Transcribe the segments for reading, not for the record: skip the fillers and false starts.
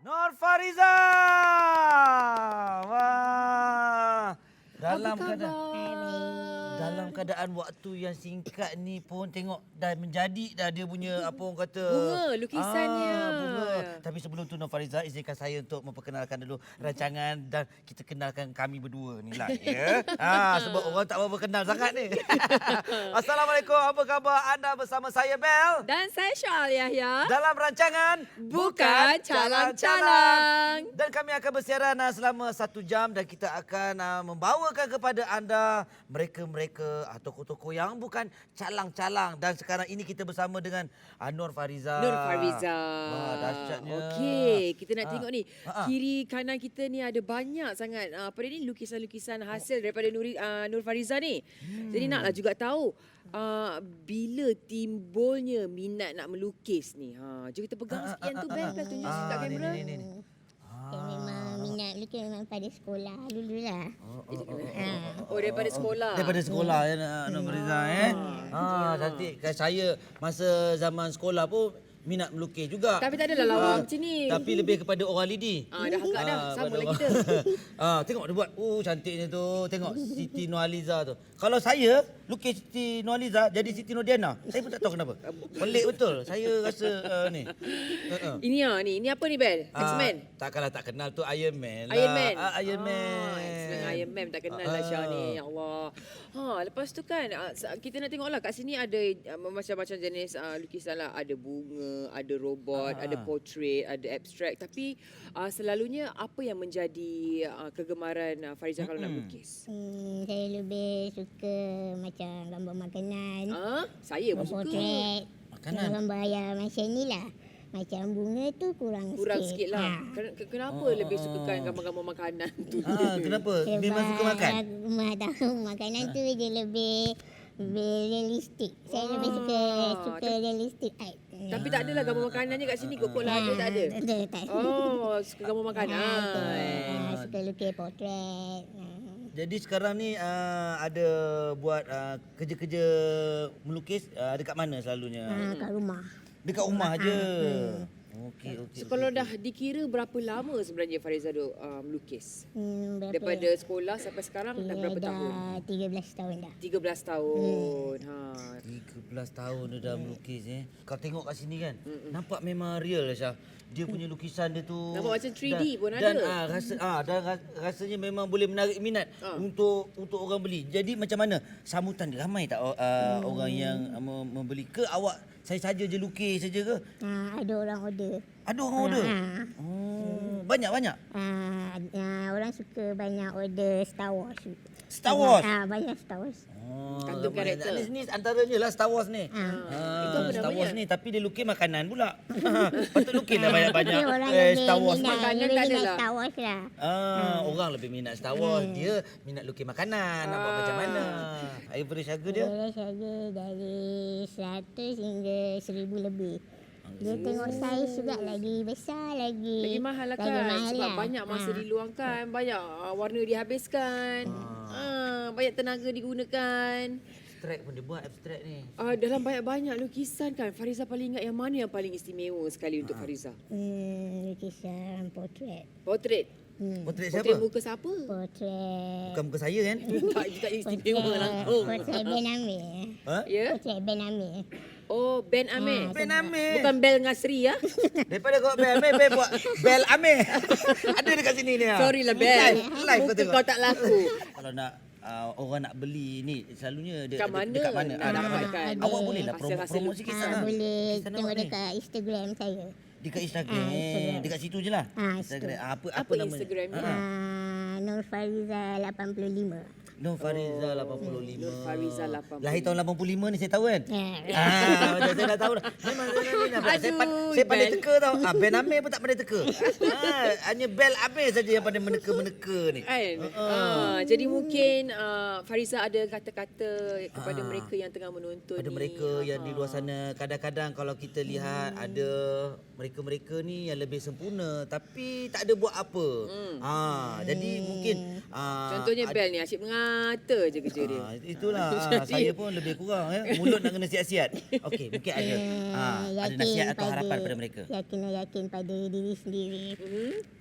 Nur Fariza. Wah. Dalam keadaan waktu yang singkat ni pun tengok dah menjadi dah dia punya apa orang kata Bunga lukisannya. Bunga. Tapi sebelum tu Nur Fariza, izinkan saya untuk memperkenalkan dulu rancangan dan kita kenalkan kami berdua ni lah ya. Sebab orang tak berapa kenal sangat ni. Assalamualaikum, apa khabar anda bersama saya Bel Dan saya Syal Yahya. dalam rancangan Bukan Calang-Calang. Dan kami akan bersiaran selama 1 jam dan kita akan membawakan kepada anda mereka-mereka tokoh-tokoh yang bukan calang-calang. Dan sekarang ini kita bersama dengan Nur Fariza. Nur Fariza. Wah, dahsyatnya. Okey, kita nak tengok ni. Kiri kanan kita ni ada banyak sangat apa dia ni lukisan-lukisan hasil daripada Nur Fariza ni. Jadi naklah juga tahu bila timbulnya minat nak melukis ni. Jom kita pegang sikit yang tu Bel, tunjuk sikit kat kamera. Ni. Saya memang minat lukis memang pada sekolah dululah. Oh, daripada sekolah. Daripada sekolah ya Nur Fariza cantik. Saya masa zaman sekolah pun minat melukis juga. Tapi tak adalah lawa macam ni. Tapi lebih kepada orang lidi. Dah agak dah. Sama lah kita. Tengok dia buat. Cantiknya tu. Tengok Siti Nurhaliza tu. Kalau saya lukis Siti Nurhaliza jadi Siti Nurdiana, saya pun tak tahu kenapa. Pelik betul. Saya rasa ni. Ini apa ni Bel? X-Men? Takkanlah tak kenal tu Iron Man lah. Iron Man. Iron Man. X-Men Iron Man tak kenal lah Syah ni. Ya Allah. Lepas tu kan kita nak tengok lah kat sini ada macam-macam jenis lukisan lah. Ada bunga, ada robot, ada portrait, ada abstrak. Tapi selalunya apa yang menjadi kegemaran Fariza kalau nak lukis? Saya lebih suka macam gambar makanan. Saya pun suka. Potret. Makanan? Gambar yang macam ni lah. Macam bunga tu kurang sikit lah. Kenapa lebih sukakan gambar-gambar makanan tu? Kenapa? Memang suka makan? Tahu makanan tu dia lebih realistik. Saya lebih suka realistik art. Tapi tak adalah gambar makanannya kat sini. Kok lah ada tak ada? Tak. Suka gambar makanan. Suka lukis potret. Jadi sekarang ni ada buat kerja-kerja melukis dekat mana selalunya? Kat rumah. Dekat rumah aje. Okey. So kalau dah dikira berapa lama sebenarnya Fariza duk melukis? Daripada sekolah sampai sekarang dah berapa tahun? 13 tahun dah. 13 tahun. 13 tahun dia dah melukis Kau tengok kat sini kan. Nampak memang real Syah. Dia punya lukisan dia tu Nampak macam 3D pun ada. Dan rasanya memang boleh menarik minat untuk orang beli. Jadi macam mana sambutan dia? Ramai tak orang yang membeli ke awak saya saja je lukis saja ke? Ada orang order. Ada orang order? Banyak-banyak? Orang suka banyak order Star Wars. Star Wars? Banyak Star Wars. Kartun karakter. Ni antaranya lah Star Wars ni. Itu apa Star namanya? Wars ni tapi dia lukis makanan pula. Patut lukislah banyak-banyak Orang Star Wars. Makanan tak ada lah. Star Wars lah. Orang lebih minat Star Wars. Dia minat lukis makanan. Nak buat macam mana? Average harga dia? Average harga dari 100 hingga 1000 lebih. Dia tengok saiz juga lagi besar lagi. Lagi mahal lah kan. Sebab banyak masa diluangkan, banyak warna dihabiskan. Banyak tenaga digunakan. Abstrak pun dia buat abstrak ni. Dalam banyak-banyak lukisan kan, Fariza paling ingat yang mana yang paling istimewa sekali untuk Fariza? Lukisan potret. Portrait. Potret siapa? Portrait muka siapa? Potret. Bukan muka saya kan? Tak istimewa langsung. Potret Ben Amir. Ya? Potret Ben Amir. Oh, Ben Amir. Ben Amir. Bukan Bel Ngasri ya? Daripada kau Ben Amir, Ben buat Bel Amir. Ada dekat sini ni. Sorry lah Bel. Live kau Muka tengok. kau tak laku. Kalau nak orang nak beli ni selalunya Dekat mana? dekat mana? Nak dapatkan? Awak boleh lah Hasil-hasil promo sikit sana. Boleh Kisah tengok awak ni. dekat Instagram saya. Dekat Instagram. Instagram. Dekat situ je lah. Instagram. Apa nama Instagram ni? Nur Fariza 85. Nur Fariza 85. Nur Fariza 85. Lahir tahun 85 ni saya tahu kan? Ya. Macam saya dah tahu dah. Memang saya pandai Bel. teka tau. Ben Amir pun tak pandai teka. Hanya Bel Amir saja yang pandai meneka-meneka ni. Kan? Jadi mungkin Fariza ada kata-kata kepada mereka yang tengah menonton Pada ni. mereka yang di luar sana, kadang-kadang kalau kita lihat ada mereka-mereka ni yang lebih sempurna tapi tak ada buat apa. Jadi mungkin Contohnya Bel ni asyik mengaji mata je kerja dia. Itulah saya pun lebih kurang mulut nak kena siat-siat. Okey, mungkin ada ada nasihat atau harapan pada mereka. Yakin pada diri sendiri.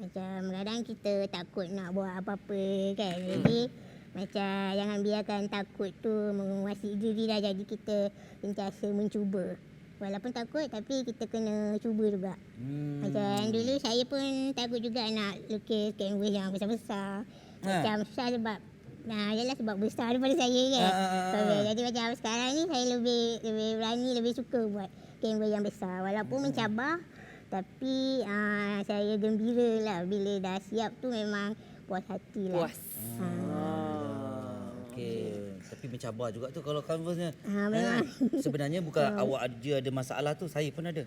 Macam kadang kita takut nak buat apa-apa kan. Jadi macam jangan biarkan takut tu menguasai diri lah. Jadi kita sentiasa mencuba. Walaupun takut tapi kita kena cuba juga. Macam dulu saya pun takut juga nak lukis kanvas yang besar-besar. Macam susah sebab yalah sebab besar daripada saya kan. Jadi macam sekarang ni saya lebih berani, lebih suka buat kanvas yang besar. Walaupun mencabar tapi saya gembira lah bila dah siap tu, memang puas hati lah. Puas. Okey, tapi mencabar juga tu kalau kanvasnya. Memang. Sebenarnya bukan awak je ada masalah tu, saya pun ada.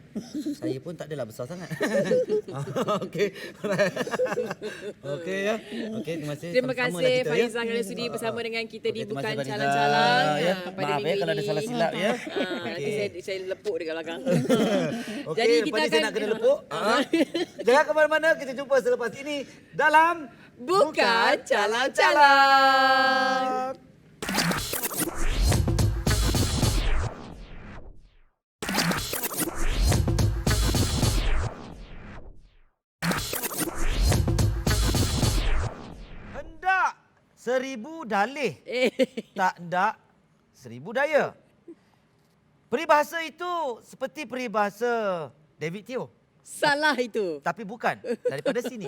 Saya pun tak adalah besar sangat. Okey. Okey ya. Okey, terima kasih. Terima Sama-sama kasih lah kita, Faizal kerana sudi bersama dengan kita di Okey, terima Bukan kasih, Fariza. Calang-Calang Ya. pada Maaf minggu kalau ada ini. salah silap ya. Nanti saya lepuk dekat belakang. Okey, Jadi lepas kita ni saya akan nak kena lepuk. Jangan ke mana-mana, kita jumpa selepas ini dalam Bukan Calang-Calang. Hendak 1000 dalih, tak hendak 1000 daya. Peribahasa itu seperti peribahasa David Teo. Salah itu. Tapi bukan daripada sini.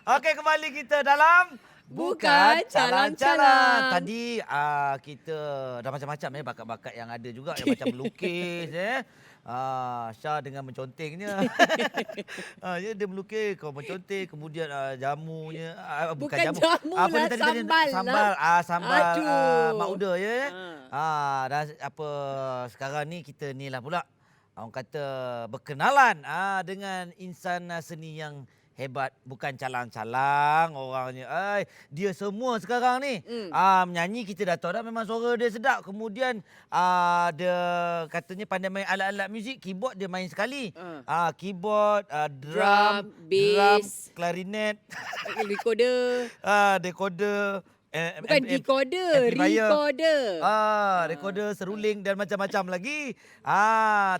Okey, kembali kita dalam Bukan Calang-Calang. Tadi kita dah macam-macam bakat-bakat yang ada juga, yang macam melukis Syah dengan mencontingnya. Dia melukis, kau menconting, kemudian jamunya Bukan jamu. jamu Apa lah, dia tadi? sambal Sambal, lah. sambal Aduh. mak uda ya. Dan apa sekarang ni kita ni lah pula orang kata berkenalan dengan insan seni yang hebat, bukan calang-calang orangnya. Dia semua sekarang ni menyanyi, kita dah tahu dah memang suara dia sedap. Kemudian dia katanya pandai main alat-alat muzik, keyboard dia main sekali. Keyboard, drum, bass, klarinet, recorder. decoder, Bukan decoder, amplifier. recorder. Recorder, seruling dan macam-macam lagi.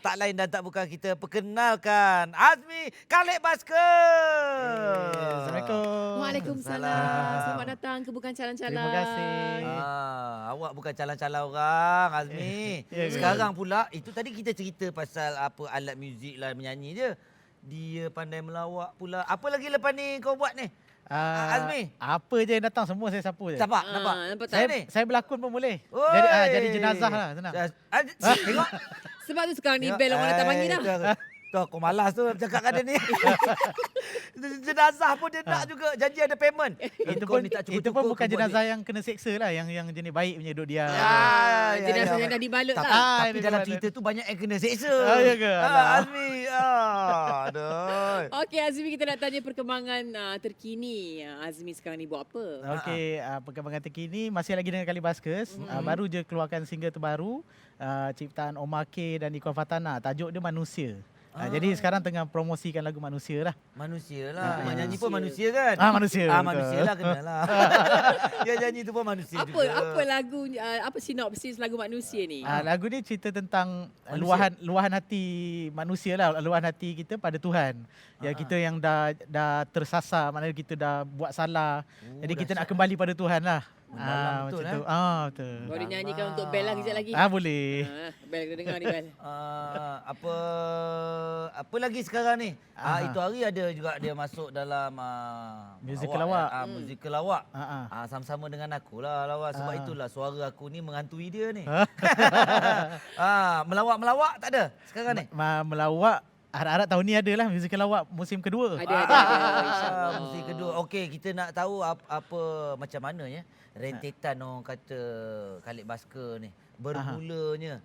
Tak lain dan tak bukan, kita perkenalkan Azmi Khalid Basker. Assalamualaikum. Waalaikumsalam. Selamat datang ke Bukan Calang-Calang. Terima kasih. Awak bukan calang-calang orang, Azmi. Ya ke? Sekarang pula, itu tadi kita cerita pasal apa alat muzik lah, menyanyi dia. Dia pandai melawak pula. Apa lagi lepas ni kau buat ni? Azmi. Apa je yang datang semua saya sapu je. Nampak? nampak tak? Saya ni. Saya berlakon pun boleh. Oi. Jadi jenazah lah, senang. Tengok. Sebab tu sekarang ni bel orang datang panggil dah. Tu aku malas tu cakap kat dia ni. Jenazah pun dia nak juga, janji ada payment. Itu Kau pun ni tak itu cukup-cukup pun kau bukan buat jenazah yang kena seksa lah, yang jenis baik punya duduk dia. Jenazah yang dah dibalut Tapi, lah. tapi dalam cerita tu banyak yang kena seksa. Ya ke? Alah. Azmi. Aduh. Okey Azmi, kita nak tanya perkembangan terkini. Azmi sekarang ni buat apa? Okey, perkembangan terkini masih lagi dengan Khalid Baskers. Baru je keluarkan single terbaru, ciptaan Omar K dan Ikuan Fatana. Tajuk dia Manusia. Jadi sekarang tengah promosikan lagu Manusia lah. Manusia lah. Yang nyanyi pun manusia kan? Manusia. Betul. Manusia lah, kenalah. Yang nyanyi tu pun manusia juga. Apa lagu, apa sinopsis lagu Manusia ni? Lagu ni cerita tentang Manusia. luahan hati manusia lah, luahan hati kita pada Tuhan. Ya, kita yang dah tersasar, maknanya kita dah buat salah. Jadi kita nak kembali pada Tuhan lah. Mendalam betul, macam tu. Betul. Boleh nyanyikan untuk Bel lah kejap lagi. Boleh. Bel, kita dengar ni Bel. Apa lagi sekarang ni? Itu hari ada juga dia masuk dalam Musical lawak. Musical lawak. Sama-sama dengan aku lah lawak. Sebab itulah suara aku ni menghantui dia ni. Melawak-melawak tak ada sekarang ni? Melawak harap-harap tahun ni adalah musical lawak musim kedua. Ada. InsyaAllah. Musim kedua. Okey, kita nak tahu apa macam mana ya rentetan orang kata Khalid Basker ni. Bermulanya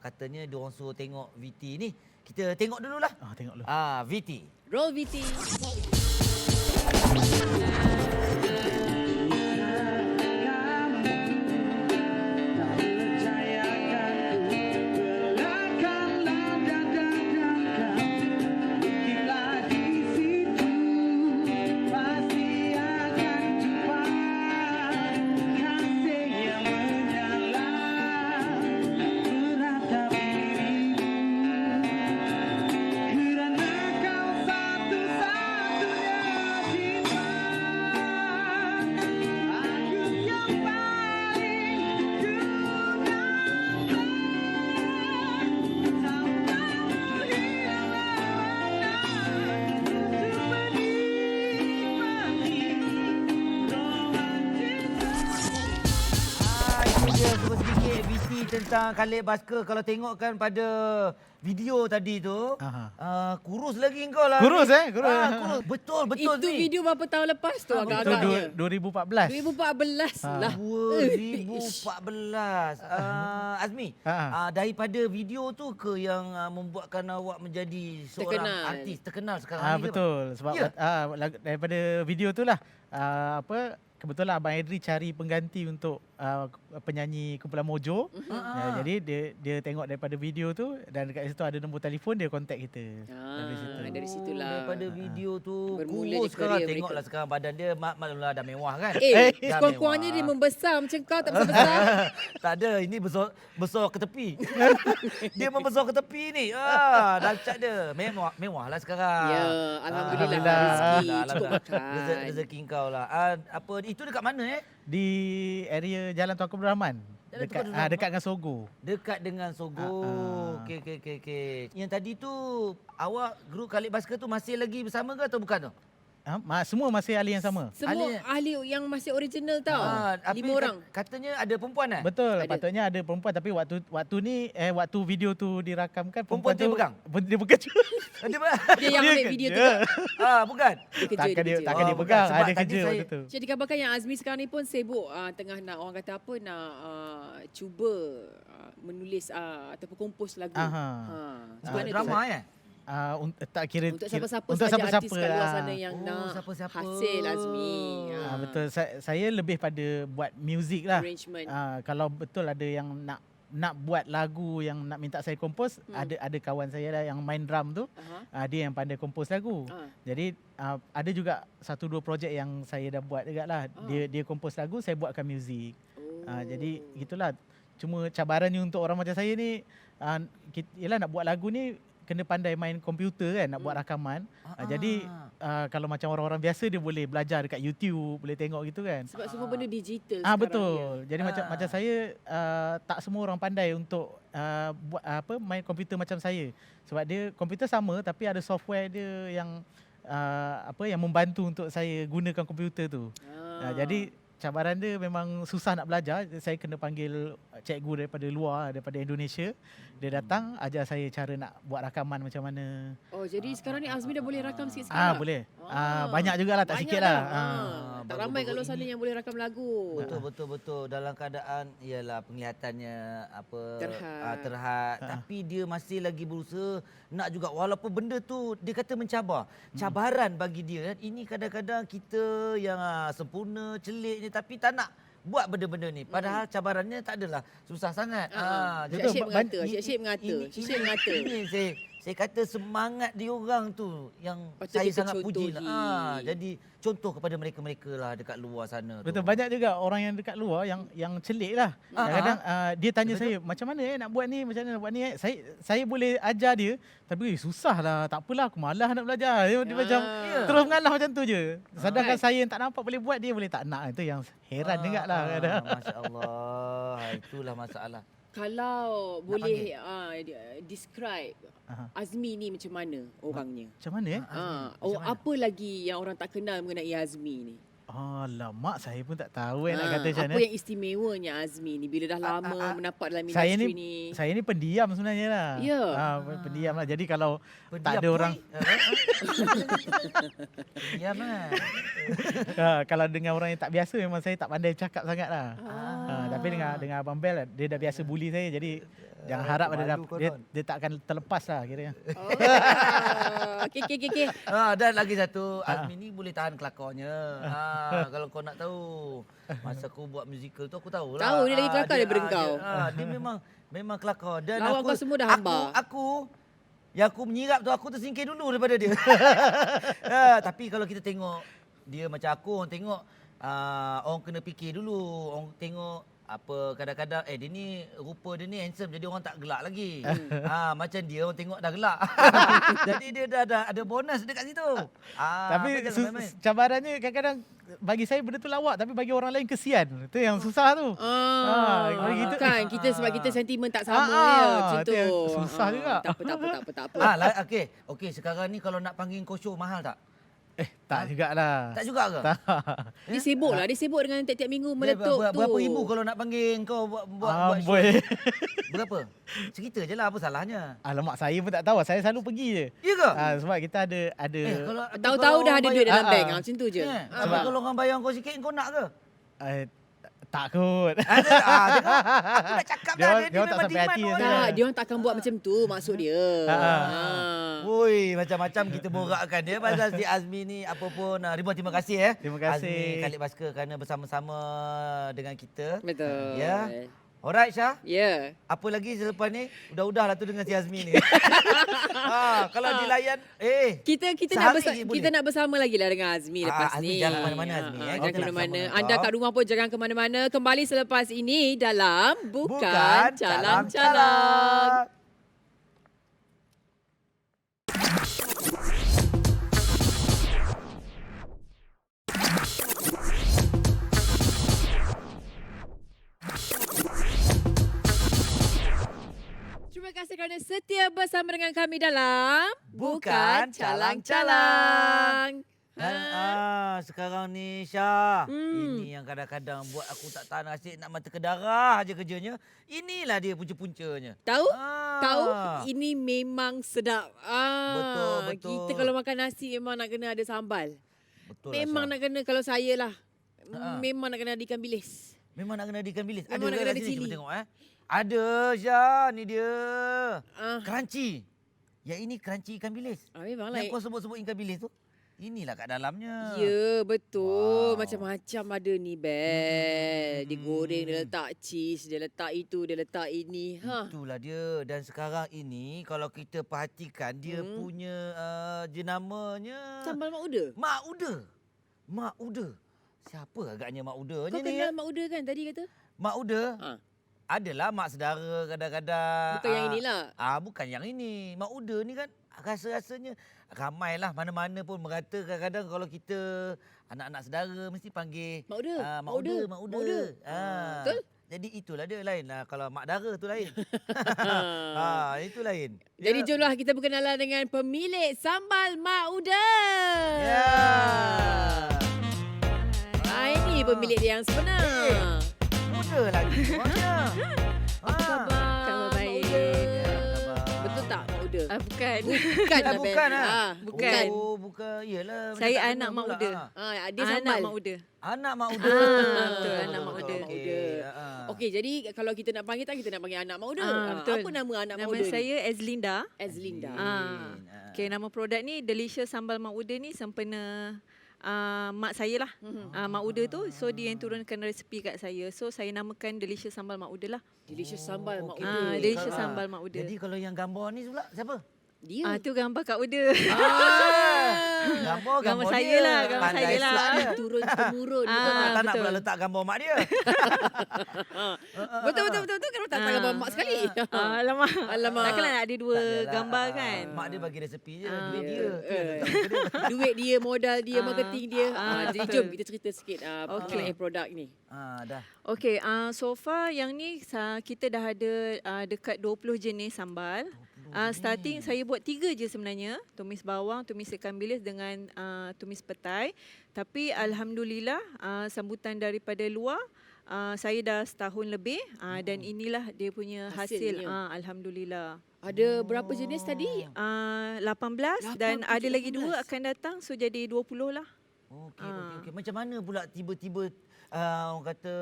katanya diorang suruh tengok VT ni. Kita tengok dululah. Tengok dulu. VT. Roll VT. tentang Khalid Basker. Kalau tengokkan pada video tadi tu, kurus lagi kau lah. Kurus ni. kurus. Kurus. Betul Itu ni. video berapa tahun lepas tu Itu agak-agaknya? 2014. 2014 lah. 2014. Azmi, daripada video tu ke yang membuatkan awak menjadi seorang Terkenal. artis terkenal sekarang ni? Betul sebab Ya. daripada video tu lah kebetulan Abang Edri cari pengganti untuk penyanyi kumpulan Mojo. Jadi dia tengok daripada video tu dan dekat situ ada nombor telefon, dia kontak kita. Dari situlah. Daripada video tu Bermula kurus je sekarang. kerjaya Tengoklah mereka. sekarang badan dia maklumlah dah mewah kan. Dah Sekurang-kurangnya dia mewah. membesar macam kau tak besar-besar. Tak ada, ini besar ke tepi. Dia membesar ke tepi ni. Dah cat dia. Mewah lah sekarang. Ya, alhamdulillah. Alhamdulillah. Rezeki cukup makan. Rezeki kau lah. Itu dekat mana Di area Jalan Tuanku Abdul Rahman. Jalan Tunku Abdul Rahman. Dekat dengan Sogo. Dekat dengan Sogo. Okey. Yang tadi tu awak grup Khalid Basker tu masih lagi bersama ke atau bukan tu? Semua masih ahli yang sama. Semua ahli yang masih original tau. 5 orang. Katanya ada perempuan Betul, Ada. patutnya ada perempuan tapi waktu ni waktu video tu dirakamkan Perempuan tu yang pegang? Dia bekerja. Ada apa? Dia yang ambil video tu kan? Bukan. Dia kerja, Takkan dia kerja. Oh, pegang, bukan. Sebab ada tadi kerja saya- waktu tu. Jadi dikabarkan yang Azmi sekarang ni pun sibuk tengah nak orang kata apa nak cuba menulis ataupun kompos lagu. Sebab drama ya? Tak kira Untuk siapa-siapa untuk saja siapa-siapa artis kat luar lah. sana yang nak siapa-siapa. hasil Azmi. Betul, saya lebih pada buat muzik lah. Arrangement. Kalau betul ada yang nak buat lagu yang nak minta saya kompos, ada kawan saya lah yang main drum tu, dia yang pandai kompos lagu. Jadi ada juga 1-2 projek yang saya dah buat juga lah. Dia kompos lagu, saya buatkan muzik. Jadi gitulah. Cuma cabarannya untuk orang macam saya ni, ialah nak buat lagu ni kena pandai main komputer kan, nak buat rakaman. Jadi kalau macam orang-orang biasa dia boleh belajar dekat YouTube, boleh tengok gitu kan. Sebab semua benda digital sekarang. Betul. Jadi macam saya tak semua orang pandai untuk buat main komputer macam saya. Sebab dia komputer sama tapi ada software dia yang yang membantu untuk saya gunakan komputer tu. Jadi cabaran dia memang susah nak belajar. Saya kena panggil cikgu daripada luar, daripada Indonesia. Dia datang ajar saya cara nak buat rakaman macam mana. Jadi sekarang ni Azmi dah boleh rakam sikit-sikit. Boleh. Banyak jugalah, tak sikit lah. Tak ramai kat luar sana yang boleh rakam lagu. Betul. Dalam keadaan ialah penglihatannya terhad. Tapi dia masih lagi berusaha nak juga, walaupun benda tu dia kata mencabar. Cabaran bagi dia kan. Ini kadang-kadang kita yang sempurna, celik ni tapi tak nak buat benda-benda ni. Padahal cabarannya tak adalah susah sangat. Syed Syed mengata. Ini saya kata semangat diorang tu yang Patut saya kita sangat puji lah. contohi. Jadi contoh kepada mereka-mereka lah dekat luar sana tu. Betul, banyak juga orang yang dekat luar yang celik lah. Kadang-kadang dia tanya saya, macam mana nak buat ni, macam mana nak buat ni. Saya boleh ajar dia, tapi susah lah, tak apalah, aku malas nak belajar. Dia macam terus mengalah macam tu je. Sedangkan saya yang tak nampak boleh buat, dia boleh tak nak. Itu yang heran juga lah. Masya Allah, itulah masalah. Kalau boleh describe Azmi ni macam mana orangnya? Macam mana Apa lagi yang orang tak kenal mengenai Azmi ni? Alamak, saya pun tak tahu nak kata macam mana. Apa yang istimewanya Azmi ni bila dah lama menampak dalam Saya industri ni, ni? saya ni pendiam sebenarnya lah. Ya. Pendiam lah. Jadi kalau tak ada Pendiam, orang, Diam lah. kalau dengan orang yang tak biasa memang saya tak pandai cakap sangat lah. Tapi dengan Abang Bel, dia dah biasa bully saya. Jadi jangan harap dia tak akan terlepas lah kiranya. Okay. Dan lagi satu, Azmi ni boleh tahan kelakarnya. Kalau kau nak tahu, masa aku buat musical tu aku tahu lah. Tahu dia lagi kelakar daripada kau. Dia memang kelakar. Dan Lawan kau semua dah hamba. Yang aku menyirap tu, aku tersingkir dulu daripada dia. Tapi kalau kita tengok dia macam aku, orang tengok orang kena fikir dulu. Orang tengok kadang-kadang dia ni rupa dia ni handsome, jadi orang tak gelak lagi. Macam dia orang tengok dah gelak. Jadi dia dah ada bonus dekat situ. Tapi cabarannya kadang-kadang bagi saya benda tu lawak, tapi bagi orang lain kesian. Itu yang susah tu. Kan sebab kita sentimen tak sama macam tu. Susah juga. Tak apa. Okey, sekarang ni kalau nak panggil kau show mahal tak? Tak jugalah. Tak juga ke? Tak. Dia sibuk lah. Dia sibuk dengan tiap-tiap minggu meletup tu. Berapa ribu kalau nak panggil kau buat show? Amboi. Berapa? Cerita je lah, apa salahnya? Alamak, saya pun tak tahu. Saya selalu pergi je. Ya ke? Sebab kita ada Kalau Tahu-tahu dah ada duit dalam Ah, bank. ah. Macam tu je. Sebab kalau orang bayar kau sikit, kau nak ke? tak kot. Aku dah cakap Dia dah. orang- dia orang tak memang sampai hati demand dia. orang. Tak, dia orang takkan buat macam tu maksud dia. Woi, macam-macam kita borakkan dia pasal si Azmi ni apa pun. Ribuan terima kasih Terima kasih. Azmi Khalid Basker kerana bersama-sama dengan kita. Betul. Ya. Alright Syah. Ya. Apa lagi selepas ni? Udah-udah lah tu dengan si Azmi ni. Kalau dilayan Kita sehari je boleh. kita nak bersama lagi lah dengan Azmi lepas Azmi ni. jangan mana-mana, Azmi, Jangan Kita ke nak mana-mana. bersama Anda kau. kat rumah pun jangan ke mana-mana. Kembali selepas ini dalam Bukan Calang-calang. Calang-Calang. Terima kasih kerana setia bersama dengan kami dalam Bukan Calang-Calang. Dan sekarang ni Syah, ini yang kadang-kadang buat aku tak tahan asyik nak mata ke darah aja kerjanya. Inilah dia punca-puncanya. Tahu? Ah. Tahu? Ini memang sedap. Betul. Kita kalau makan nasi memang nak kena ada sambal. Betul Memang lah, nak kena, kalau saya lah. Ha. Memang nak kena ada ikan bilis. Memang nak kena ada ikan bilis. Memang nak ke kena kat ada sini? cili. Cuba tengok Ada Syah, ni dia. Ah. Crunchy. Yang ini crunchy ikan bilis. Memang lah. Yang kau sebut-sebut ikan bilis tu, inilah kat dalamnya. Ya, betul. Wow. Macam-macam ada ni, Bel. Dia goreng, dia letak cheese, dia letak itu, dia letak ini. Itulah dia. Dan sekarang ini kalau kita perhatikan dia punya jenamanya Sambal mak uda. Mak Uda. Mak Uda. Siapa agaknya Mak Uda Kau ni? kenal mak uda kan tadi kata? Mak Uda? Ha. Adalah mak saudara kadang-kadang. Bukan yang inilah. Bukan yang ini. Mak Uda ni kan rasa-rasanya ramailah mana-mana pun merata kadang-kadang kalau kita anak-anak saudara mesti panggil Mak Uda. Mak Uda, Mak Uda. Mak Uda. Betul? Jadi itulah dia lain. Kalau mak dara tu lain. Itu lain. Jadi jomlah kita berkenalan dengan pemilik sambal mak uda. Ya. Ini pemilik dia yang sebenar. Muda lagi orangnya. Apa khabar? Khabar Mak baik. Uda? Khabar. Betul tak Mak Uda? Bukan. Bukan lah, bukan Bel. ah. Bukan. Oh, bukan. Iyalah. macam Saya tak anak kenal Mak pula. Uda. Dia sambal. Anak Mak Uda. Anak Mak Uda. Betul, anak Mak Uda. Mak Uda. Okey, jadi kalau kita nak panggil kita nak panggil anak Mak Uda. Betul. Apa nama anak Mak Nama Uda? saya Azlinda. Azlinda. Okay, nama produk ni Delicious Sambal Mak Uda ni sempena mak saya lah. Mak Uda tu, so dia yang turunkan resepi kat saya. So saya namakan Delicious Sambal Mak Uda lah. Delicious sambal Mak Okey. Uda. Delicious Sambal Mak Uda. Jadi kalau yang gambar ni pula siapa? Dia. Tu gambar Kak Uda. Gambar saya dia. lah, gambar Pandai saya lah. slide dia. Turun temurun. Tak nak betul. pula letak gambar mak dia. Betul. Kenapa tak gambar mak sekali? Alamak. Alamak. Takkanlah nak ada dua Tak adalah. gambar kan. Mak dia bagi resepi je, duit betul. dia. Tu yang letak muka dia. Duit dia, modal dia, marketing dia. Jadi betul. jom kita cerita sikit Okey. produk ni. Dah. Okay, so far yang ni kita dah ada dekat 20 jenis sambal. Starting saya buat 3 je sebenarnya. Tumis bawang, tumis ikan bilis dengan tumis petai. Tapi Alhamdulillah sambutan daripada luar saya dah setahun lebih dan inilah dia punya hasil. Hasilnya. Alhamdulillah. Ada berapa jenis tadi? 18 dan ada lagi 2 18. akan datang, so jadi 20 lah. Okey. Macam mana pula tiba-tiba orang kata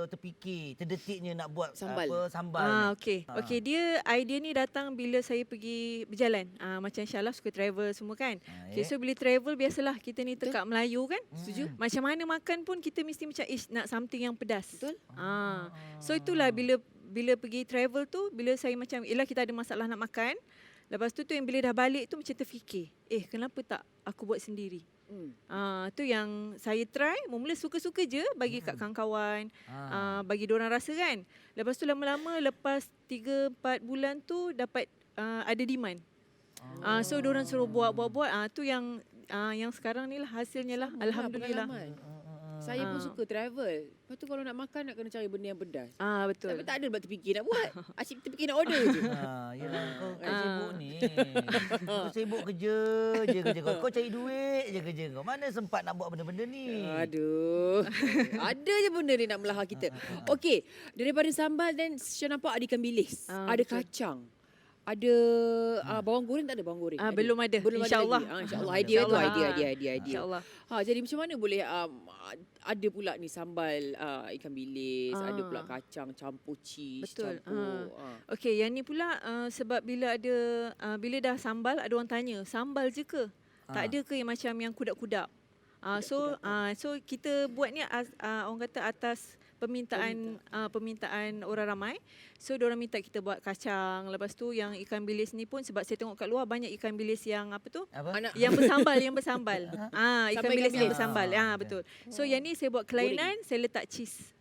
terfikir, terdetiknya nak buat sambal ni? Okey, dia idea ni datang bila saya pergi berjalan. Macam Syahlah suka travel semua kan. Okay, so bila travel biasalah kita ni tekak Melayu kan. Setuju. Macam mana makan pun kita mesti macam nak something yang pedas. Betul. So itulah bila pergi travel tu, bila saya macam yelah kita ada masalah nak makan. Lepas tu yang bila dah balik tu macam terfikir, kenapa tak aku buat sendiri? Tu yang saya try. Mula suka-suka je bagi kat kawan-kawan, bagi diorang rasa kan. Lepas tu lama-lama lepas 3-4 bulan tu dapat ada demand. So diorang suruh buat. Tu yang sekarang ni lah hasilnya lah. Alhamdulillah. Saya pun suka travel. Lepas tu kalau nak makan nak kena cari benda yang pedas. Betul. Tapi tak ada buat terfikir nak buat. Asyik terfikir nak order je. Yelah kau sibuk ni. Kau sibuk kerja je kerja kau. Kau cari duit je kerja kau. Mana sempat nak buat benda-benda ni? Aduh. Ada je benda ni nak melahar kita. Okey, daripada sambal dan saya nampak ada ikan bilis, ada betul. kacang. Ada bawang goreng, tak ada bawang goreng? Belum ada. Belum InsyaAllah. ada lagi. InsyaAllah. Idea tu, idea. InsyaAllah. Jadi macam mana boleh ada pula ni sambal ikan bilis, ada pula kacang campur cheese, Betul. campur. Okey, yang ni pula sebab bila bila dah sambal ada orang tanya, sambal je ke? Tak ada ke yang macam yang kudak-kudak? So kita buat ni orang kata atas permintaan orang ramai. So diorang minta kita buat kacang. Lepas tu yang ikan bilis ni pun sebab saya tengok kat luar banyak ikan bilis yang apa tu? Anak Yang bersambal, ikan Sambal bilis ikan yang bilis. bersambal. Betul. So yang ni saya buat kelainan, saya letak cheese.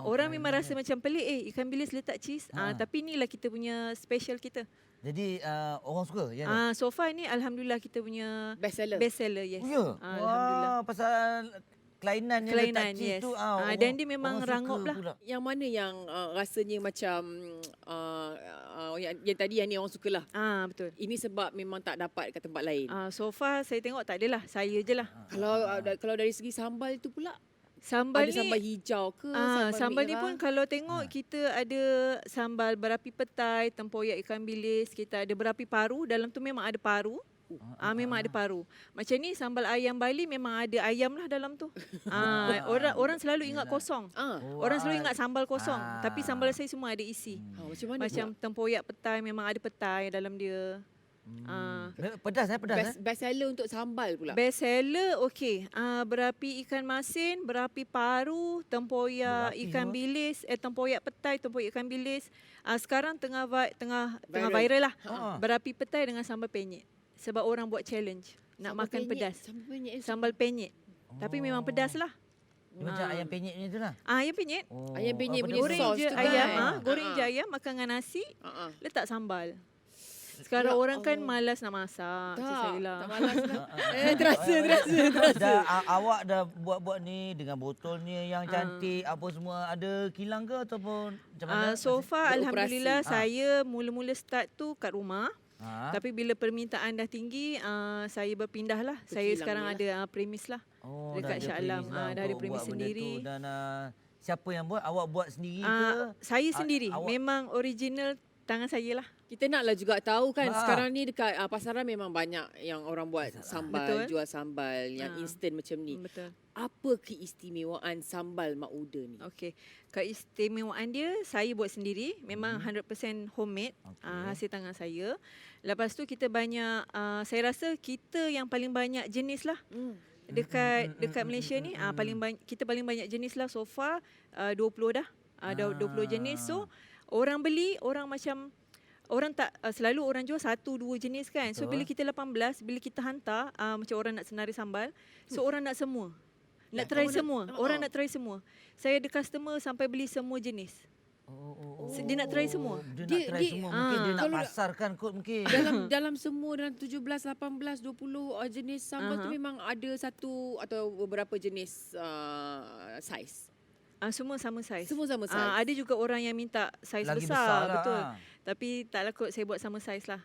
Orang memang rasa macam pelik ikan bilis letak cheese. Tapi inilah kita punya special kita. Jadi orang suka ya. So far ni alhamdulillah kita punya best seller. best seller, yes. Ya. Alhamdulillah. Pasal kelainan yang letak cheese yes. tu Dan dia memang orang suka rangup lah. pula. Yang mana yang rasanya macam yang tadi yang ni orang sukalah. Betul. Ini sebab memang tak dapat kat tempat lain. So far saya tengok tak adalah, saya je lah. Kalau dari segi sambal tu pula, Sambal ada ni sambal hijau ke? sambal ni merah? pun kalau tengok kita ada sambal berapi petai, tempoyak ikan bilis, kita ada berapi paru, dalam tu memang ada paru. Memang ada paru. Macam ni sambal ayam Bali memang ada ayam lah dalam tu. Orang selalu ingat kosong. Orang selalu ingat sambal kosong, tapi sambal saya semua ada isi. Macam mana Macam tempoyak petai memang ada petai dalam dia. Pedas pedas. best seller untuk sambal pula? Best seller okey. Berapi ikan masin, berapi paru, tempoyak Berapi ikan apa? bilis, tempoyak petai, tempoyak ikan bilis. Sekarang tengah viral lah. Berapi petai dengan sambal penyet. Sebab orang buat challenge nak Sambal makan penyet. pedas. Sambal penyet. Sambal penyet. Tapi memang pedas lah. Dia macam ayam penyet ni tu lah. Ayam penyet. Ayam penyet apa punya dia? Goreng sauce je tu ayam, kan? goreng je ayam makan dengan nasi, letak sambal. Ya Sekarang orang kan malas nak masak. Macam saya lah. Tak malas lah. Terasa. Dah awak dah buat ni dengan botol ni yang cantik apa semua, ada kilang ke ataupun macam mana? So far Beroperasi. alhamdulillah saya mula-mula start tu kat rumah. Tapi bila permintaan dah tinggi, saya berpindah lah. Saya kilang sekarang ni ada premis lah. dah Dekat ada Shah Alam. premis lah Dah ada untuk premis buat benda sendiri. tu. Dan siapa yang buat? Awak buat sendiri ke? Saya sendiri. awak- Memang original tangan saya lah. Kita naklah juga tahu kan sekarang ni dekat pasaran memang banyak yang orang buat sambal, Betul. jual sambal yang instant macam ni. Betul. Apa keistimewaan sambal Mak Uda ni? Okey. Keistimewaan dia saya buat sendiri. Memang 100% homemade. Hasil tangan saya. Lepas tu kita banyak, saya rasa kita yang paling banyak jenis lah. Dekat Malaysia ni kita paling banyak jenis lah so far. 20 dah. 20 jenis. So orang beli, orang macam orang tak selalu orang jual 1-2 jenis kan. So bila kita 18, bila kita hantar macam orang nak senari sambal, so orang nak semua. Nak try semua. Orang nak try semua. Saya ada customer sampai beli semua jenis. Dia nak try semua. Dia nak try semua. Mungkin dia nak Kalau- pasarkan kot mungkin. dalam semua dalam 17, 18, 20 jenis sambal tu memang ada satu atau beberapa jenis saiz. Semua sama saiz. Semua sama saiz. Ada juga orang yang minta saiz Lagi besar, besar lah. betul. Tapi taklah kot saya buat sama saiz lah.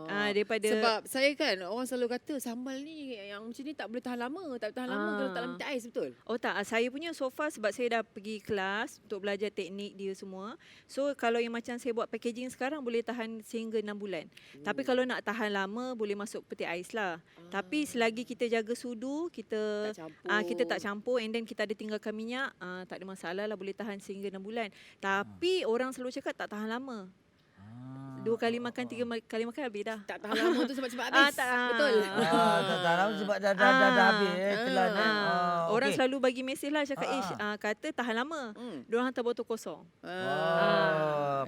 Daripada Sebab saya kan orang selalu kata sambal ni yang macam ni tak boleh tahan lama, tak boleh tahan lama kalau tak dalam minta ais, betul? tak, saya punya so far sebab saya dah pergi kelas untuk belajar teknik dia semua. So kalau yang macam saya buat packaging sekarang boleh tahan sehingga 6 bulan. Tapi kalau nak tahan lama boleh masuk peti ais lah. Tapi selagi kita jaga sudu, kita Tak campur. kita tak campur and then kita ada tinggalkan minyak, tak ada masalah lah, boleh tahan sehingga 6 bulan. Tapi orang selalu cakap tak tahan lama. 2 kali makan, 3 kali makan habis dah. Tak tahan lama tu sebab cepat habis. Betul. Tak tahu sebab dah habis telan kan. Orang okey. selalu bagi mesej lah cakap kata tahan lama. Diorang hantar botol kosong.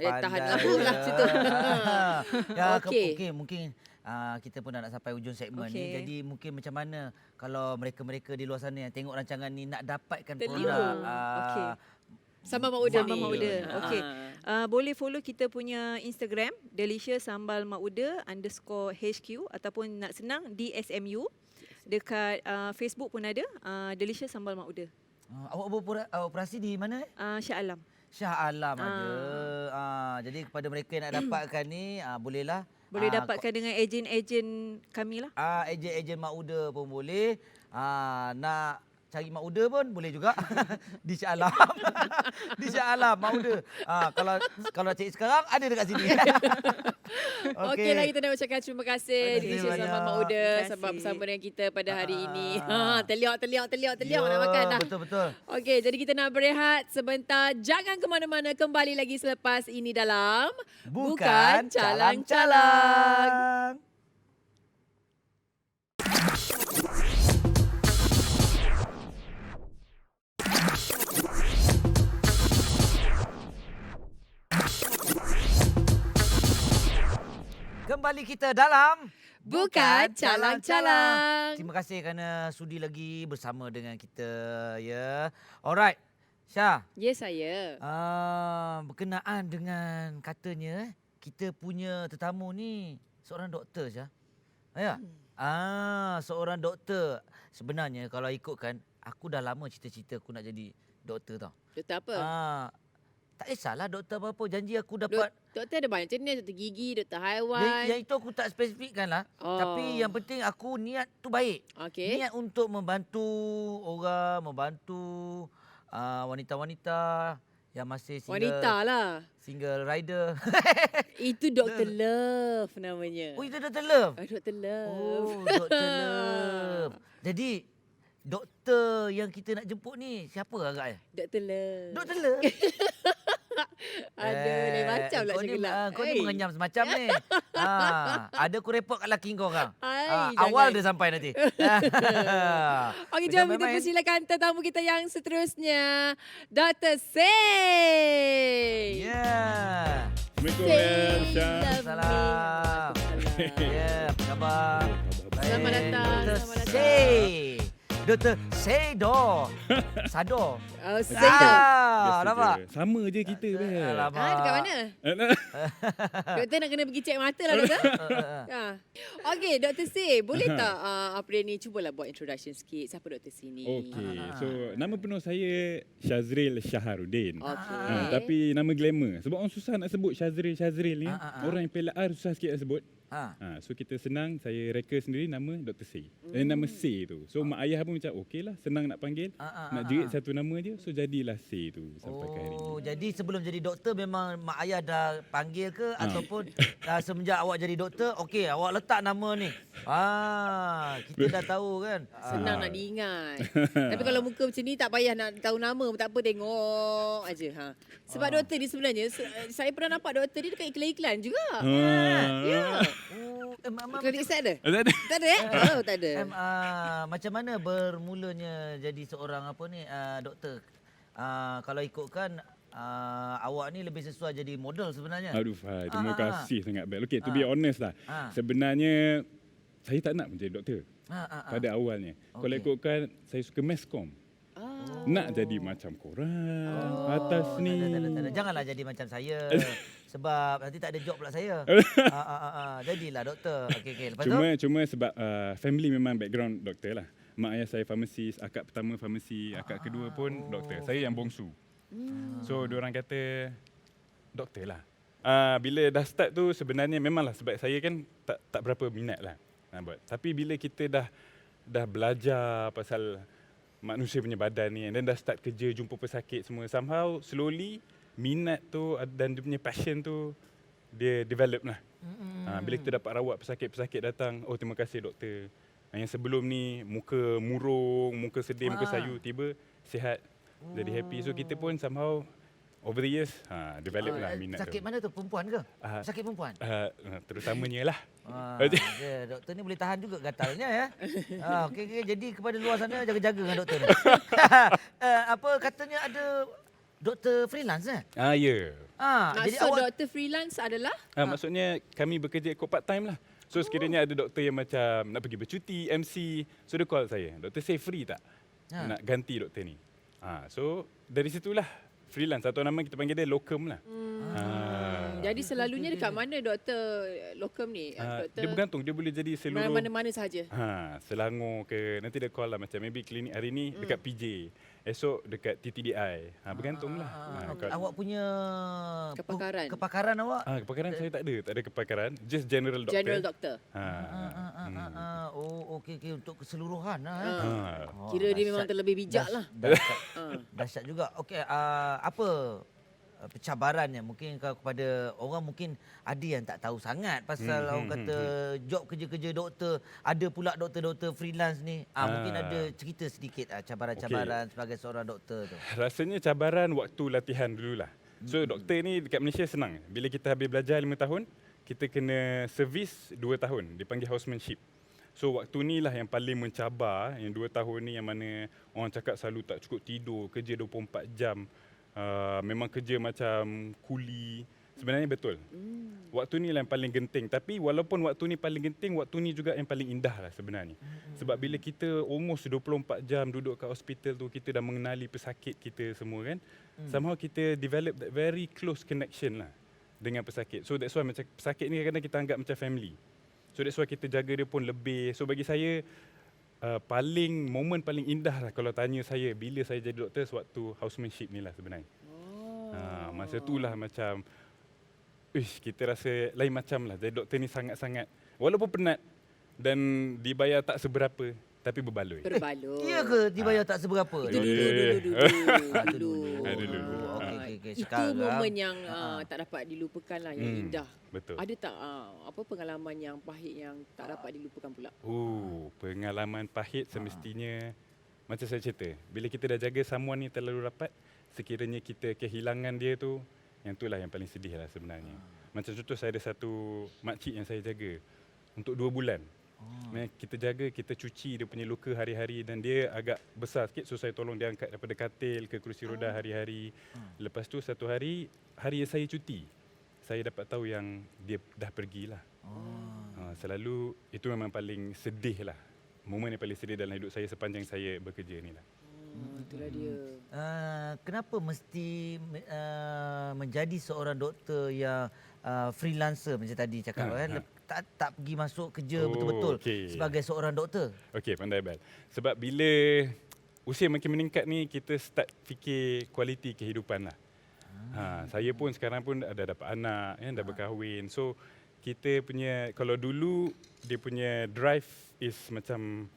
Tahan lama lah situ. Ya, Okey. okey mungkin kita pun dah nak sampai hujung segmen ni. Okey. Jadi mungkin macam mana kalau mereka-mereka di luar sana yang tengok rancangan ni nak dapatkan Terlibu. produk Okey. Sambal Mak Uda Sambal ni. Mak Uda. Okey. Boleh follow kita punya Instagram Delicious Sambal Mak Uda _HQ ataupun nak senang DSMU. Dekat Facebook pun ada, Delicious Sambal Mak Uda. Awak operasi di mana? Shah Alam. Shah Alam ada. Jadi kepada mereka yang nak dapatkan ni, bolehlah. Boleh dapatkan dengan ejen-ejen kami lah. Ejen-ejen Mak Uda pun boleh. Nak cari Mak Uda pun boleh juga. Di Shah Alam. Di Shah Alam Mak Uda. Kalau nak cari sekarang ada dekat sini. Okeylah, kita nak ucapkan terima kasih Terima kasih Delicious Sambal banyak. Mak Uda Terima sebab kasih. bersama dengan kita pada hari ini. Ah. Teliak nak makan dah. Betul-betul. Okey, jadi kita nak berehat sebentar. Jangan ke mana-mana, kembali lagi selepas ini dalam Bukan calang-calang. Kembali kita dalam Bukan Calang-Calang. Terima kasih kerana sudi lagi bersama dengan kita, ya. Alright, Syah. Ya, saya. Berkenaan dengan katanya kita punya tetamu ni seorang doktor, Syah. Ya. Seorang doktor. Sebenarnya kalau ikutkan, aku dah lama cita-cita aku nak jadi doktor tau. Doktor apa? Tak kisahlah doktor apa-apa. Janji aku dapat. Doktor ada banyak jenis. Doktor gigi, doktor Yang, haiwan. yang itu aku tak spesifikkan lah. Oh. Tapi yang penting aku niat tu baik. Okey. Niat untuk membantu orang, membantu wanita-wanita yang masih single. Wanita lah. Single rider. Itu Dr. Love namanya. Oh, itu Dr. Love? Dr. Love. Oh, Dr. Love. Jadi, doktor yang kita nak jemput ni siapa agaknya? Dr. Love. Dr. Love? Aduh, lain macam lah kau ni, cakap. kau ni mengenyam semacam ni. Ada aku report kat laki kau orang. Ai, Awal jangan. dia sampai nanti. Okey, jom kita main-main. persilakan tetamu kita yang seterusnya. Dr. Say. Ya. Assalamualaikum, Syah. Salam. Ya, apa khabar? Selamat Baik. datang, Dr. selamat datang. Say. Dr. Sado. Sado. Say dah. Biasa Nampak? je. Sama je kita Bel. Alamak. Dekat mana? Doktor nak kena pergi cek mata lah, doktor. Okey, Dr. Say, boleh tak apa dia ni, cubalah buat introduction sikit. Siapa Dr. Say ni? Okey. So, nama penuh saya Syazril Syaharuddin. Okey. Tapi nama glamour. Sebab orang susah nak sebut Syazril ni. Orang yang PLR susah sikit nak sebut. So kita senang, saya reka sendiri nama Dr. Say. Nama Say tu. So mak ayah pun macam okey lah, senang nak panggil. Nak jerit satu nama je, so jadilah Say tu sampai ke hari ni. Oh, jadi sebelum jadi doktor memang mak ayah dah panggil ke ataupun semenjak awak jadi doktor, okey awak letak nama ni. Kita dah tahu kan. Senang nak diingat. Tapi kalau muka macam ni tak payah nak tahu nama, tak apa, tengok aja. Sebab doktor ni sebenarnya saya pernah nampak doktor ni dekat iklan-iklan juga. Ya. Klinik set ada? Tak ada. Tak ada Oh, tak ada. Macam mana bermulanya jadi seorang doktor? Kalau ikutkan awak ni lebih sesuai jadi model sebenarnya. Aduh Fahad, terima kasih sangat Bel. Okay, to be honest lah. Sebenarnya saya tak nak menjadi doktor pada awalnya. Kalau Okey. ikutkan saya suka meskom. Nak jadi macam korang atas ni. Tak. Janganlah jadi macam saya. Sebab nanti tak ada job pula saya. Jadilah doktor. Okey. Lepas tu? Cuma sebab family memang background doktor lah. Mak ayah saya farmasis, akak pertama farmasi, akak kedua pun doktor. Saya yang bongsu. So diorang kata doktor lah. Bila dah start tu sebenarnya memanglah sebab saya kan tak berapa minat lah nak buat. Tapi bila kita dah belajar pasal manusia punya badan ni and then dah start kerja, jumpa pesakit semua, somehow slowly minat tu dan dia punya passion tu dia develop lah. Bila kita dapat rawat pesakit-pesakit datang, oh terima kasih doktor. Yang sebelum ni muka murung, muka sedih, muka sayu, tiba sihat, jadi happy. So kita pun somehow over the years develop lah minat Sakit tu. mana tu? Perempuan ke? Sakit perempuan? Terutamanya lah. Doktor ni boleh tahan juga gatalnya ya. Okey. Jadi kepada luar sana jaga-jaga dengan doktor ni. Apa katanya ada doktor freelance Ya. jadi Maksud awak doktor freelance adalah? Maksudnya kami bekerja ikut part time lah. So sekiranya ada doktor yang macam nak pergi bercuti, MC, so dia call saya. Doktor saya free tak? Nak ganti doktor ni. So dari situlah freelance atau nama kita panggil dia locum lah. Jadi selalunya dekat mana doktor locum ni? Dia bergantung, dia boleh jadi seluruh mana-mana sahaja. Selangor ke, nanti dia call lah macam maybe klinik hari ni dekat PJ, esok dekat TTDI. Bergantung lah. Awak punya Kepakaran. awak? Kepakaran saya tak ada kepakaran, just general doctor. General doctor. Oh, okey untuk keseluruhan lah. Kira dia memang terlebih bijak lah. Dahsyat juga. Okey, apa pencabarannya mungkin kepada orang mungkin ada yang tak tahu sangat pasal orang kata job kerja-kerja doktor, ada pula doktor-doktor freelance ni. Mungkin ada cerita sedikit cabaran-cabaran sebagai seorang doktor tu. Rasanya cabaran waktu latihan dululah. So doktor ni dekat Malaysia senang. Bila kita habis belajar 5 tahun, kita kena servis 2 tahun, dipanggil housemanship. So waktu ni lah yang paling mencabar, yang 2 tahun ni yang mana orang cakap selalu tak cukup tidur, kerja 24 jam. Memang kerja macam kuli. Sebenarnya betul. Waktu ni lah yang paling genting. Tapi walaupun waktu ni paling genting, waktu ni juga yang paling indah lah sebenarnya. Sebab bila kita almost 24 jam duduk kat hospital tu, kita dah mengenali pesakit kita semua kan. Somehow kita develop that very close connection lah dengan pesakit. So that's why macam pesakit ni kadang-kadang kita anggap macam family. So that's why kita jaga dia pun lebih. So bagi saya, momen paling indah lah kalau tanya saya bila saya jadi doktor, sewaktu housemanship ni lah sebenarnya. Masa tu lah macam kita rasa lain macam lah. Jadi doktor ni sangat-sangat, walaupun penat dan dibayar tak seberapa, tapi berbaloi. Iya ke dibayar tak seberapa? Itu dulu. Okey. Itu Sekarang momen yang tak dapat dilupakan lah, yang indah. Betul. Ada tak apa pengalaman yang pahit yang tak dapat dilupakan pula? Pengalaman pahit semestinya macam saya cerita, bila kita dah jaga someone ni terlalu rapat, sekiranya kita kehilangan dia tu, yang itulah yang paling sedih lah sebenarnya. Macam contoh, saya ada satu makcik yang saya jaga untuk 2 bulan. Kita jaga, kita cuci dia punya luka hari-hari dan dia agak besar sikit, so saya tolong dia angkat daripada katil ke kerusi roda hari-hari. Lepas tu satu hari yang saya cuti, saya dapat tahu yang dia dah pergilah. Selalu itu memang paling sedih lah. Momen yang paling sedih dalam hidup saya sepanjang saya bekerja ni lah. Itulah dia. Kenapa mesti menjadi seorang doktor yang freelancer macam tadi cakap kan? Tak pergi masuk kerja betul-betul sebagai seorang doktor. Okey, pandai Bal. Sebab bila usia makin meningkat ni, kita start fikir kualiti kehidupan lah. Saya pun sekarang pun ada dapat anak, dah berkahwin. So kita punya, kalau dulu dia punya drive is macam,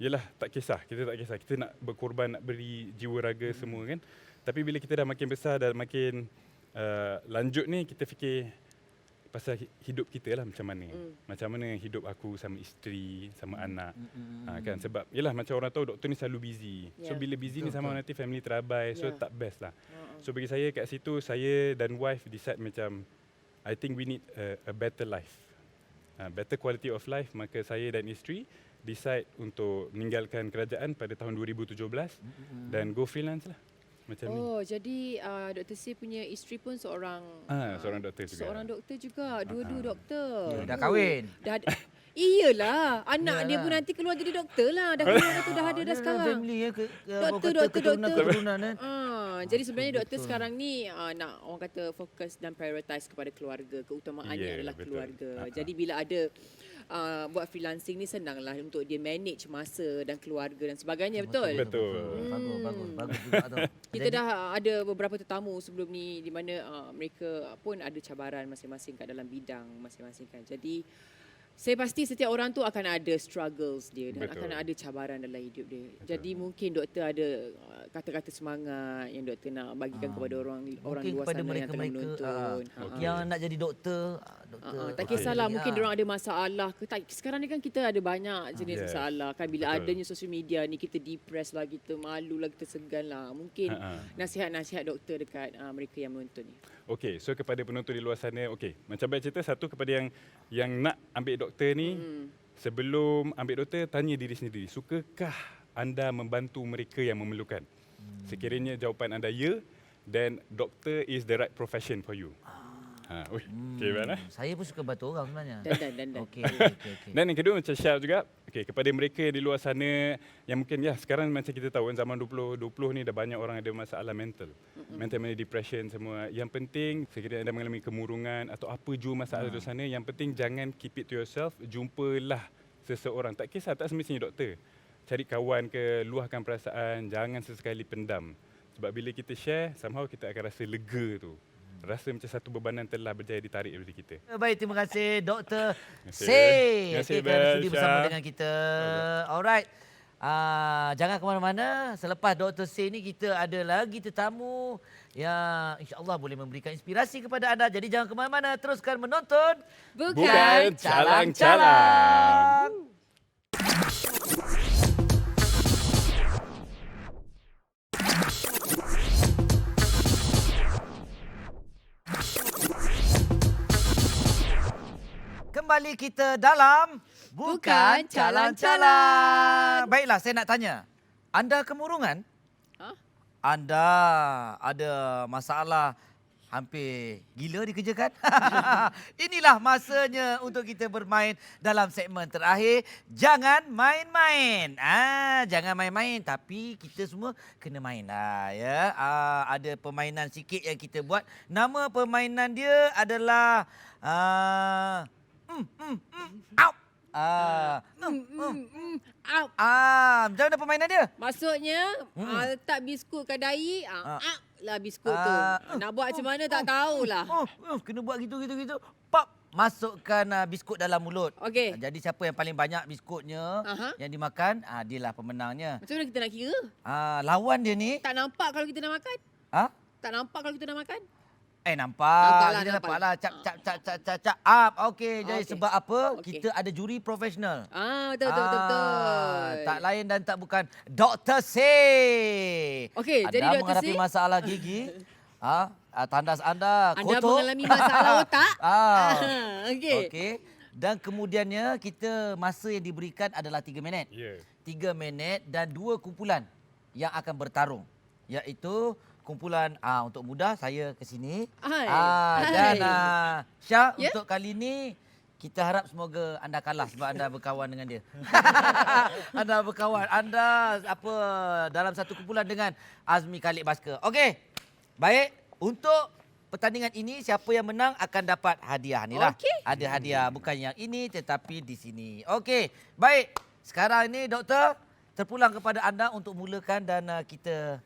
yelah tak kisah, kita nak berkorban, nak beri jiwa raga semua kan. Tapi bila kita dah makin besar, dah makin lanjut ni, kita fikir pasal hidup kita lah macam mana. Macam mana hidup aku sama isteri, sama anak. Kan, sebab yelah macam orang tahu doktor ni selalu busy. So bila busy ni sama nanti family terabai, so tak best lah. So bagi saya kat situ, saya dan wife decide macam, I think we need a better life. Better quality of life. Maka saya dan isteri decide untuk meninggalkan kerajaan pada tahun 2017 dan go freelance lah. Macam ni. Jadi Dr. C punya isteri pun seorang seorang doktor juga. Seorang doktor juga, dua-dua doktor. Dah kahwin. Iyalah, anak dia pun nanti keluar jadi doktor lah. Dah keluar tu, dah ada dah sekarang. Family Doktor. keturunan kan. Jadi sebenarnya doktor sekarang ni nak orang kata fokus dan prioritize kepada keluarga. Keutamaannya adalah keluarga. Jadi bila ada buat freelancing ni, senanglah untuk dia manage masa dan keluarga dan sebagainya, betul? Bagus juga tu. Kita dah ada beberapa tetamu sebelum ni di mana mereka pun ada cabaran masing-masing kat dalam bidang masing-masing kan. Jadi saya pasti setiap orang tu akan ada struggles dia dan akan ada cabaran dalam hidup dia. Jadi mungkin doktor ada kata-kata semangat yang doktor nak bagikan kepada orang luar sana yang tengah menonton. Yang nak jadi doktor. Tak kisahlah, mungkin diorang ada masalah ke. Sekarang ni kan kita ada banyak jenis masalah kan. Bila adanya social media ni, kita depressed lah, kita malu lah, kita segan lah. Mungkin nasihat-nasihat doktor dekat mereka yang menonton ni. Okey, so kepada penonton di luar sana, macam baik cerita, satu kepada yang nak ambil doktor ni, sebelum ambil doktor, tanya diri sendiri, sukakah anda membantu mereka yang memerlukan? Sekiranya jawapan anda ya, then doktor is the right profession for you. Okey, Ban. Saya pun suka bantu orang sebenarnya. Dan. Okey. Dan yang kedua macam shout juga kepada mereka di luar sana yang mungkin sekarang macam kita tahu zaman 2020 ni dah banyak orang ada masalah mental. Mental depression semua. Yang penting sekiranya anda mengalami kemurungan atau apa jua masalah di sana, yang penting jangan keep it to yourself, jumpalah seseorang. Tak kisah, tak semestinya doktor. Cari kawan ke, luahkan perasaan, jangan sesekali pendam. Sebab bila kita share, somehow kita akan rasa lega tu. Rasa macam satu bebanan telah berjaya ditarik daripada kita. Baik, terima kasih Dr. Terima Say. kasih, Okey, kerana sudi Syah. bersama dengan kita. Alright. Jangan ke mana-mana. Selepas Dr. Say ni kita ada lagi tetamu yang insya-Allah boleh memberikan inspirasi kepada anda. Jadi jangan ke mana-mana, teruskan menonton Bukan Calang-Calang. Kembali kita dalam Bukan Calang-Calang. Baiklah, saya nak tanya. Anda kemurungan? Ha? Anda ada masalah hampir gila dikerjakan? Inilah masanya untuk kita bermain dalam segmen terakhir. Jangan main-main. Jangan main-main, tapi kita semua kena main lah ya. Ada permainan sikit yang kita buat. Nama permainan dia adalah out. Out. Macam mana permainan dia? Maksudnya letak biskut kat dahi, lah biskut tu. Nak buat macam mana tak tahulah. Kena buat gitu. Pop, masukkan biskut dalam mulut. Okey. Jadi siapa yang paling banyak biskutnya yang dimakan, dialah pemenangnya. Macam mana kita nak kira? Lawan dia ni, Tak nampak kalau kita dah makan? Tak nampak kalau kita dah makan? nampak. Kita nampak nampaklah. Cap up. Okey, jadi Okey. sebab apa? Okey. Kita ada juri profesional. Betul. Tak lain dan tak bukan Dr. Say. Okey, jadi Anda Dr. menghadapi Say. masalah gigi. Tandas anda Anda kotor. mengalami masalah otak? Okey. Okey. Dan kemudiannya kita masa yang diberikan adalah 3 minit. Ya. 3 minit dan 2 kumpulan yang akan bertarung. Iaitu kumpulan untuk mudah saya ke sini. Dan Syah Ya? untuk kali ini kita harap semoga anda kalah sebab anda berkawan dengan dia. Anda berkawan. Anda dalam satu kumpulan dengan Azmi Khalid Basker. Okey. Baik, untuk pertandingan ini siapa yang menang akan dapat hadiah ni lah. Okey. Ada hadiah bukan yang ini tetapi di sini. Okey. Baik. Sekarang ini doktor terpulang kepada anda untuk mulakan dan kita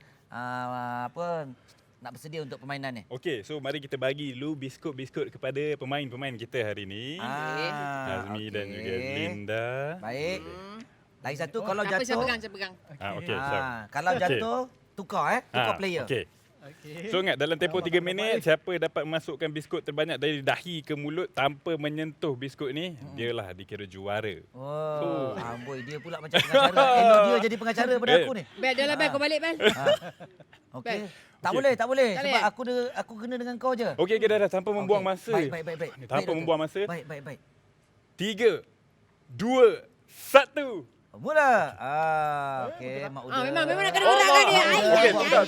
nak bersedia untuk permainan ni. Okey, so mari kita bagi dulu biskut-biskut kepada pemain-pemain kita hari ini. Azmi dan juga Linda. Baik. Lagi satu kalau Siapa jatuh. pegang? Okey, siap. Kalau jatuh tukar tukar player. Okey. So ingat dalam tempoh 3 minit siapa dapat memasukkan biskut terbanyak dari dahi ke mulut tanpa menyentuh biskut ni, dialah dikira juara. Amboi dia pula macam pengacara. Elok dia jadi pengacara pada aku ni. Bel, dah lah Bel, kau balik Bel. Okey. Bel. Tak Okey. boleh. Tak Sebab boleh. aku kena dengan kau je. Okey, dah tanpa membuang masa. Baik. Tanpa membuang masa. Baik. 3, 2, 1. Mula. Okey, Mak Uda. Memang nak kena gerakkan dia. Okey, tukar.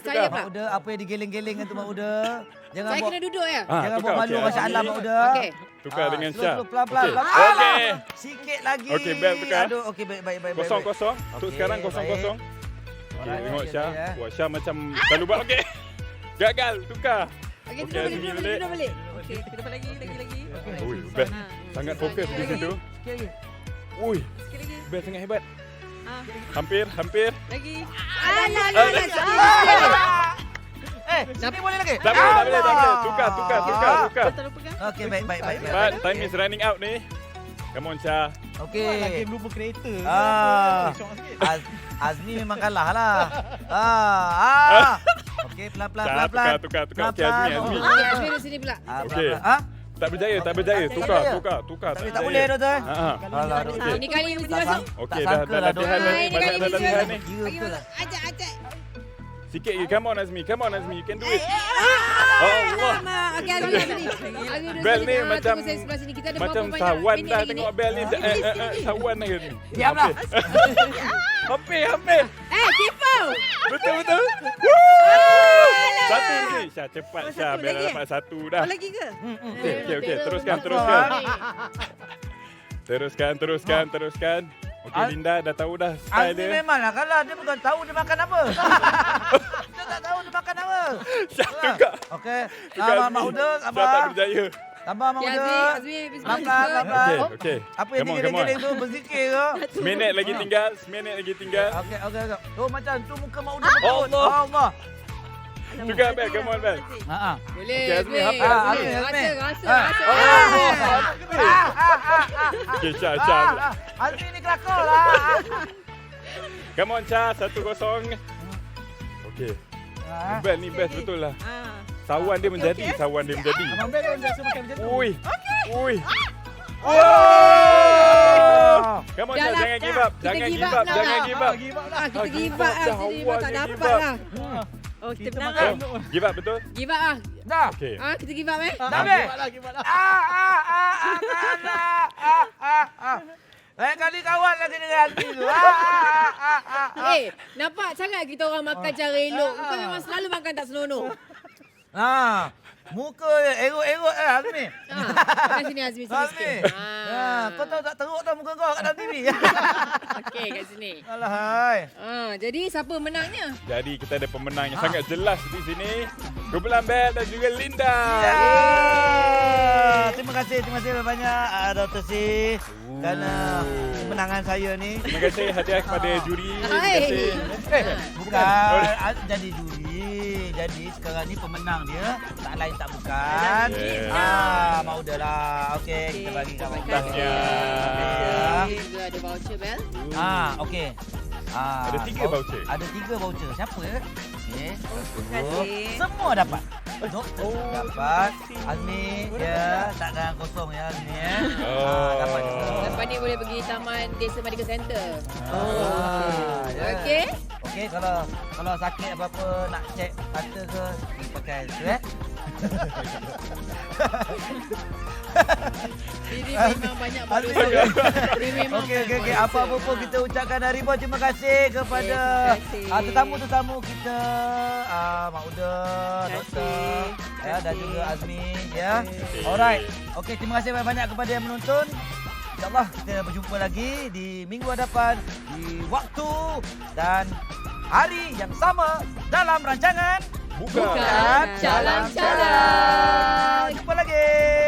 Saya pula. Mak Uda, apa yang digeleng-geleng tu Mak Uda? Jangan Saya buat kena duduk ya. jangan buat malu masya-Allah Mak Uda. Okey. Tukar dengan Syah. Slow, pelan-pelan. Okey. Alah, Okey. Sikit lagi. Okey, Bel tukar. Aduh, okey baik. Kosong. Untuk Okey, sekarang kosong. baik. Okey, Alright, tengok okey, Syah. baik, Buat Syah macam selalu buat. Okey. Gagal, tukar. Okey, Okey, duduk Azmi balik. balik. Okey, kita dapat lagi. Ui, best. Sangat fokus di situ. Ui, Sikit lagi. best sangat hebat. Hampir. Lagi. Sini boleh lagi? Tak boleh. Tukar. Tolong pegang. Okey, baik. But time is running out ni. Come on, Syah. Okey. Game lupa kereta. Syok sikit. Azmi memang kalah lah. Okey, pelan-pelan. Tukar. Okey, Azmi. Okey, Azmi di sini pula. Okey. Tak berjaya. Tukar. Tak boleh doktor. Alah, doktor. Ini kali mesti masuk. Okey, Tak dah sangka lah, latihan doktor. ni. Ini Banyak kali dah mesti latihan ni. Kira betul lah. Ajak. Sikit lagi. Come on, Azmi. You can do it. Allah. Okey, Azmi duduk Bel sini. ni macam tunggu saya sebelah sini. Kita ada macam berapa banyak tawan minit dah lagi ni? tengok Bel ni. Tawan dah ni. Diamlah. Hampir. Kifau. Betul. Woo! Satu lagi. Syah. Cepat Oh, Syah. satu Biar lagi, dapat satu dah. Oh lagi ke? Okey. Teruskan. Teruskan. Okey, Linda dah tahu dah style Azmi dia. memanglah kalah. Dia bukan tahu dia makan apa. Dia tak tahu dia makan apa. Syah tukar. Okey. Tukar Sabar Azmi. Mak Uda. Syah tak Sabar. berjaya. Sabar Mak Okay, Uda. Azmi, Makan. Okey. Apa yang Come on. giling-giling tu berzikir ke? Seminit lagi tinggal. Okey. Oh macam tu muka Mak Uda betul. Allah. Allah. Tukar Bel. Come on Bel. Ha. Boleh, Okey, Azmi, apa? Azmi. Rasa. Okey, Syah. Azmi ni kelakar lah. Come on Syah. 1-0. Okey. Bel ni best betul lah. Sawan dia menjadi. Abang Bel pun biasa makan macam tu. Ui. Oh. Come on Dah Syah. lah, Jangan Kak. give up. Kita Jangan give give up up. lah. Jangan give up. Give up lah. Kita give give up up dah, lah. Sini awal tak dia dapat give up. lah. Oh kita Kita menang makan. lah. Give up betul? Give up lah. Dah. Okey. Kita give up Dah Give habis. up lah, give up lah. Lain kali kawan lagi dengan Azmi tu. Nampak sangat kita orang makan cara elok. Kau memang selalu makan tak senonoh. Muka dia erot-erot Azmi. Makan sini Azmi sini Azmi. sikit. Kau tahu tak teruk tak muka kau kat dalam TV. Okey kat sini. Alah hai. Jadi siapa menangnya? Jadi kita ada pemenang yang sangat jelas di sini. Kumpulan Bel dan juga Linda. Ya. Terima kasih banyak Dr. C kerana kemenangan saya ni. Terima kasih hadiah kepada juri. Terima Hai. kasih. Bukan jadi juri. Jadi sekarang ni pemenang dia tak lain tak bukan. Yeah. Mak Uda lah. Okey, kita bagi kat Mak Uda. Tahniah. Kita juga ada voucher Bel. Okey. Ada 3 voucher. Ada 3 voucher. Siapa? Okey. Terima kasih. Semua dapat. Doktor dapat. Azmi ya, tak ada kosong ya Azmi ya. Dapat juga. Lepas ni boleh pergi Taman Desa Medical Center. Ya. Okey? Okey, kalau sakit apa-apa nak cek mata ke pakai tu Ini memang banyak Azmi. baru. Ini memang Okey. Apa-apa pun kita ucapkan ribuan terima kasih kepada Terima kasih. tetamu-tetamu kita, Mak Uda, Terima Doktor, kasih. ya, dan juga Azmi, ya. Alright. Okey, terima kasih banyak-banyak kepada yang menonton. InsyaAllah kita berjumpa lagi di minggu hadapan di waktu dan hari yang sama dalam rancangan Bukan. Calang-calang. Jumpa lagi.